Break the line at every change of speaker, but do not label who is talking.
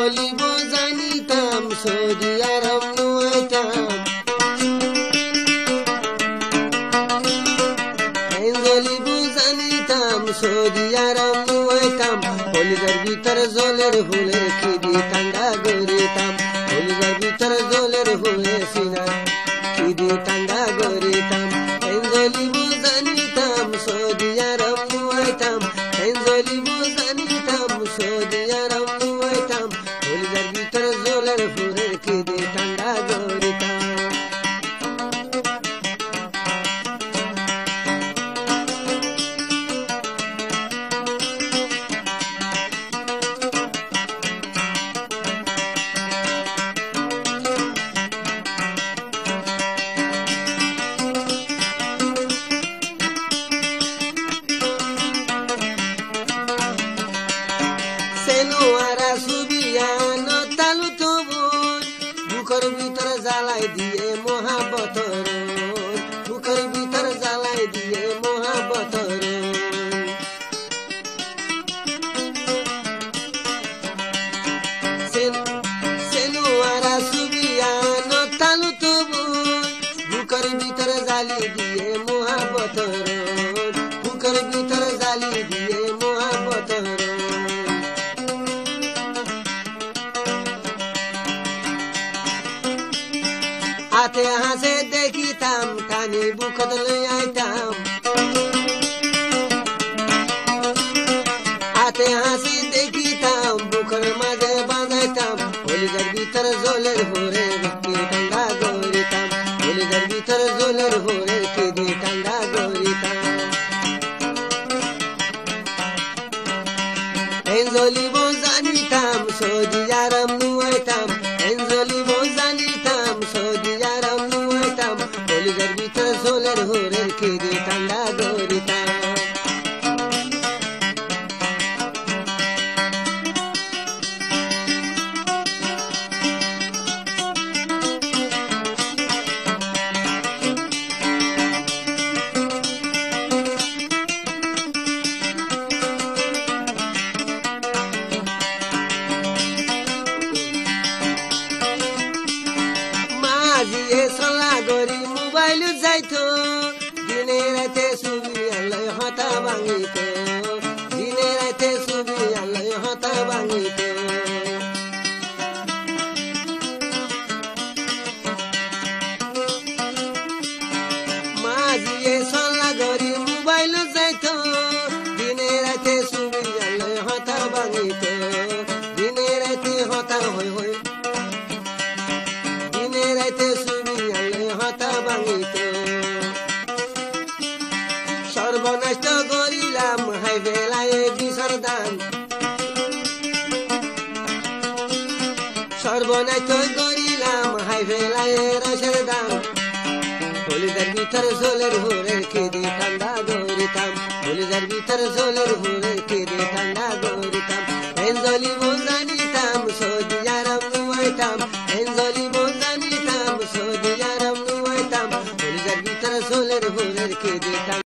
জ্বলিব জানিতাম সৌদি আরব নুয়াইতাম জ্বলিব জানিতাম সৌদি আরব নুয়াইতাম কলিজার ভিতর জলের ফুলের খিদি ঠান্ডা গরিতাম কলিজার ভিতর জলের ফুলের সিনা খিদি ঠান্ডা গরিতাম জ্বলিব জানিতাম সৌদি আরব নুয়াইতাম জ্বলিব জানিতাম সৌদি আরব নুয়াইতাম কলিজার ভিতর জলের ফুলের খিদি ঠান্ডা গরিতাম সেনুয়ারা সুবিয়ান তালু তবুন বুকের ভিতর জ্বালাই দিয়ে মহাবতর বুকের ভিতর জ্বালাই দিয়ে মহাবতর সেনুয়ারা সুবিয়ান তালু তবুন বুকের ভিতর জ্বালি দিয়ে মহাবতর বুকের ভিতর জ্বালি দিয়ে মহাবতর হাতে হাসে দেখিতাম কানি বুকত লইয়াইতাম হাতে হাসি দেখিতাম বুকের মাঝে বাঁধাইতাম কলিজার ভিতর জলের ভরে কি ঠান্ডা গরিতাম কলিজার ভিতর জলের ভরে কি ঠান্ডা গরিতাম জ্বলিব জানিতাম সৌদি আরব নুয়াইতাম জ্বলিব জানিতাম সৌদি আরব নুয়াইতাম কলিজার ভিতর জলের ভরে কি ঠান্ডা গরিতাম মাঝিয়ে সলা গরি মোবাইল যাইতো দিনে রাতে ছবি আল্লাহ হতা ভাঙিত দিনে রাতে ছবি আল্লাহ হতা ভাঙিত মাঝিয়ে সলা গরি মোবাইল যাইতো দিনে রাতে ছবি আল্লাহ হতা ভাঙিত দিনে রাতে হতা হই হই দিনে রাতে ছবি আল্লাহ হতা ভাঙিত সর্বনষ্ট করিলাম হাই বেলায় বিষর দান সর্বনষ্ট করিলাম হাই বেলায় রসের দান কলিজার ভিতর জলের ভরে খিদি ঠান্ডা গরিতাম কলিজার ভিতর জলের ভরে